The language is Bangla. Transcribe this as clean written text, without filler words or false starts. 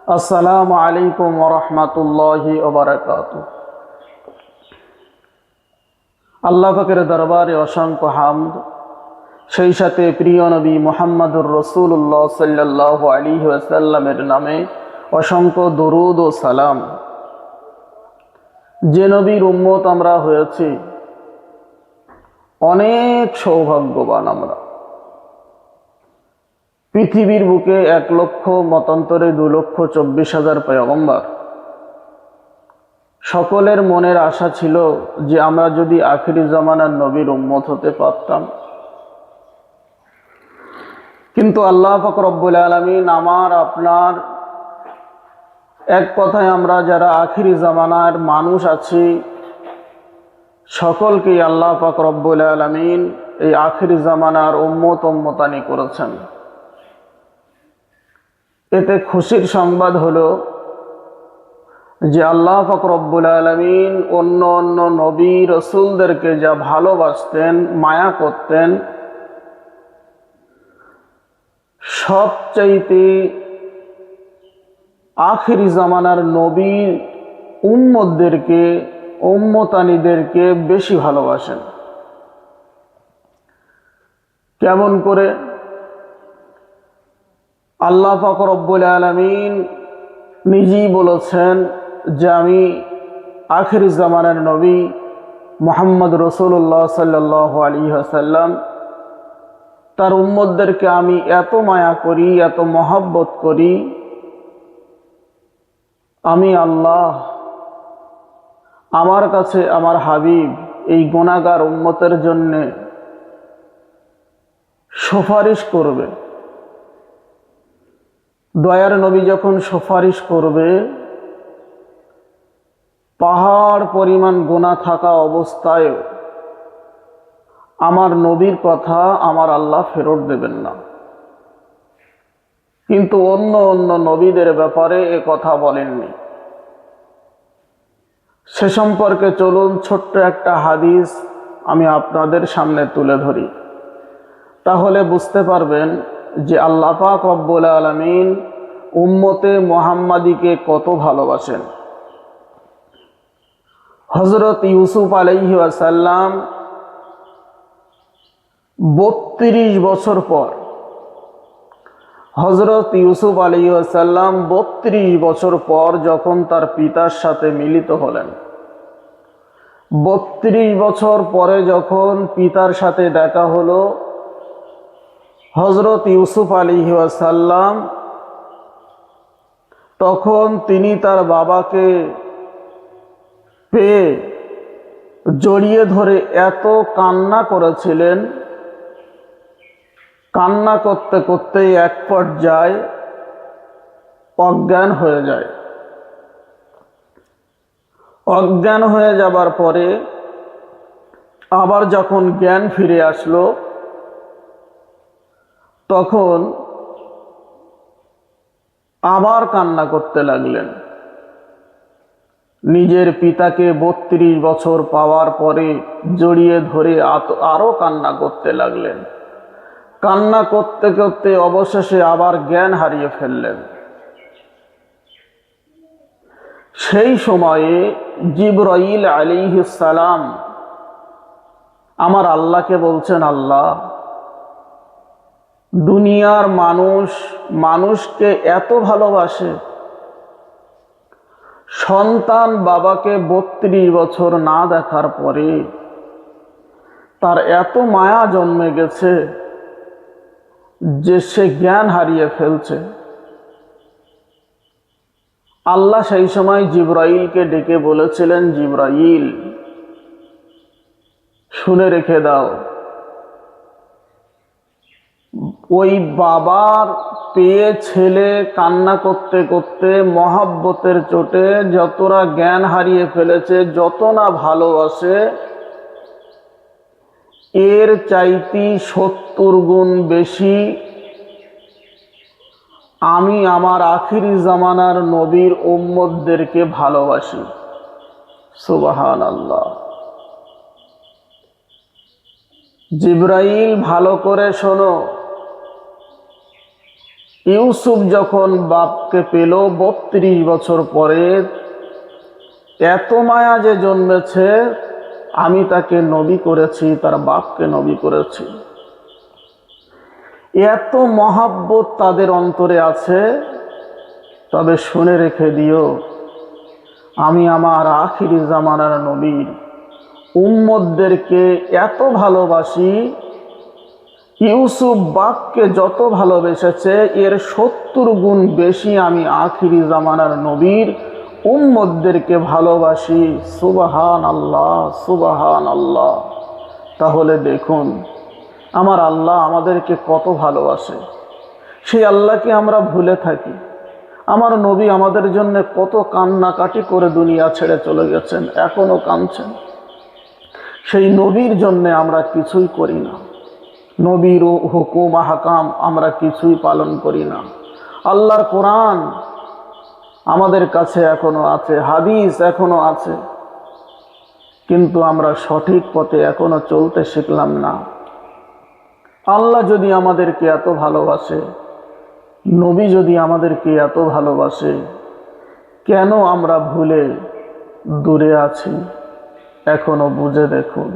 আসসালামু আলাইকুম ওয়া রাহমাতুল্লাহি ওয়া বারাকাতুহু। আল্লাহ পাকের দরবারে অসংখ্য হামদ, সেই সাথে প্রিয় নবী মুহাম্মদুর রাসূলুল্লাহ সাল্লাল্লাহু আলাইহি ওয়াসাল্লামের নামে অসংখ্য দরুদ ও সালাম। যে নবীর উম্মত আমরা হয়েছি, অনেক সৌভাগ্যবান আমরা। পৃথিবীর বুকে 1 লক্ষ মতান্তরে 2,24,000 পয়গম্বর। সকলের মনের আশা ছিল যে আমরা যদি আখিরি জামানার নবীর উম্মত হতে পারতাম, কিন্তু আল্লাহ পাক রব্বুল আলামিন আমার আপনার, এক কথায় আমরা যারা আখিরি জামানার মানুষ আছি, সকলকেই আল্লাহ পাক রব্বুল আলামিন এই আখিরি জামানার উম্মতানি করেছেন। এতে খুশির সংবাদ হলো যে আল্লাহ পাক রব্বুল আলামিন অন্য অন্য নবী রাসূলদেরকে যা ভালোবাসতেন, মায়া করতেন, সবচাইতে আখিরি জামানার নবী উম্মতানিদেরকে বেশি ভালোবাসেন। কেমন করে? আল্লাহ পাক রব্বুল আলামিন নিজেই বলেছেন যে আমি আখিরি জামানার নবী মুহাম্মদ রাসূলুল্লাহ সাল্লাল্লাহু আলাইহি ওয়াসাল্লাম, তার উম্মতদেরকে আমি এত মায়া করি, এত মহব্বত করি, আমি আল্লাহ আমার কাছে আমার হাবিব এই গুনাহগার উম্মতের জন্য সুপারিশ করবে। দয়ার নবী যখন সুপারিশ করবে, পাহাড় পরিমাণ গুনাহ থাকা অবস্থায় আমার নবীর কথা আমার আল্লাহ ফেরত দেবেন না। কিন্তু অন্য অন্য নবীদের ব্যাপারে এ কথা বলেননি। সে সম্পর্কে চলুন ছোট্ট একটা হাদিস আমি আপনাদের সামনে তুলে ধরি, তাহলে বুঝতে পারবেন যে আল্লাহ পাক রব্বুল আলামিন উম্মতে মুহাম্মাদিকে কত ভালোবাসেন। হযরত ইউসুফ আলাইহি ওয়াসাল্লাম 32 বছর পর, হযরত ইউসুফ আলাইহি ওয়াসাল্লাম 32 বছর পর যখন তার পিতার সাথে মিলিত হলেন, 32 বছর পরে যখন পিতার সাথে দেখা হলো, হযরত ইউসুফ আলাইহি ওয়াসাল্লাম তখন তিনি তার বাবাকে পেয়ে জড়িয়ে ধরে এত কান্না করেছিলেন, কান্না করতে করতে এক পর্যায়ে অজ্ঞান হয়ে যায়। অজ্ঞান হয়ে যাবার পরে আবার যখন জ্ঞান ফিরে আসলো, তখন আবার কান্না করতে লাগলেন। নিজের পিতাকে 32 বছর পাওয়ার পরে জড়িয়ে ধরে আরো কান্না করতে লাগলেন। কান্না করতে করতে অবশেষে আবার জ্ঞান হারিয়ে ফেললেন। সেই সময়ে জিবরাইল আলাইহিস সালাম আমার আল্লাহকে বলছেন, আল্লাহ, দুনিয়ার মানুষকে এত ভালোবাসে, সন্তান বাবাকে 32 বছর না দেখার পরে তার এত মায়া জন্মে গেছে যে সে জ্ঞান হারিয়ে ফেলছে। আল্লাহ সেই সময় জিবরাইলকে ডেকে বলেছিলেন, জিবরাইল, শুনে রেখে দাও, ওই বাবার পেয়ে ছেলে কান্না করতে করতে মহাব্বতের চোটে যতটা জ্ঞান হারিয়ে ফেলেছে, যত না ভালোবাসে, এর চাইতে 70 গুণ বেশি আমি আমার আখিরি জামানার নবীর উম্মতদেরকে ভালোবাসি। সুবহানাল্লাহ। জিবরাইল, ভালো করে শোনো, ইউসুফ যখন বাপকে পেল 32 বছর পরে, এত মায়া যে জন্মেছে, আমি তাকে নবী করেছি, তার বাপকে নবী করেছি। এত মহাব্বত তাদের অন্তরে আছে। তবে শুনে রেখে দিও, আমি আমার আখিরি জামানার নবীর উম্মতদেরকে এত ভালোবাসি, ইউসুফ বাপকে যত ভালোবেসেছে এর 70 গুণ বেশি আমি আখিরি জামানার নবীর উম্মতদেরকে ভালোবাসি। সুবহানাল্লাহ, সুবহানাল্লাহ। তাহলে দেখুন আমার আল্লাহ আমাদেরকে কত ভালোবাসে, সেই আল্লাহকে আমরা ভুলে থাকি। আমার নবী আমাদের জন্য কত কান্নাকাটি করে দুনিয়া ছেড়ে চলে গেছেন, এখনো কাঁদছেন। সেই নবীর জন্য আমরা কিছুই করি না, নবীর হুকুম আহকাম আমরা কিছুই পালন করি না। আল্লাহর কোরআন আমাদের কাছে এখনো আছে, হাদিস এখনো আছে, কিন্তু আমরা সঠিক পথে এখনো চলতে শিখলাম না। আল্লাহ যদি আমাদেরকে এত ভালোবাসে, নবী যদি আমাদেরকে এত ভালোবাসে, কেন আমরা ভুলে দূরে আছি? এখনো বুঝে দেখুন।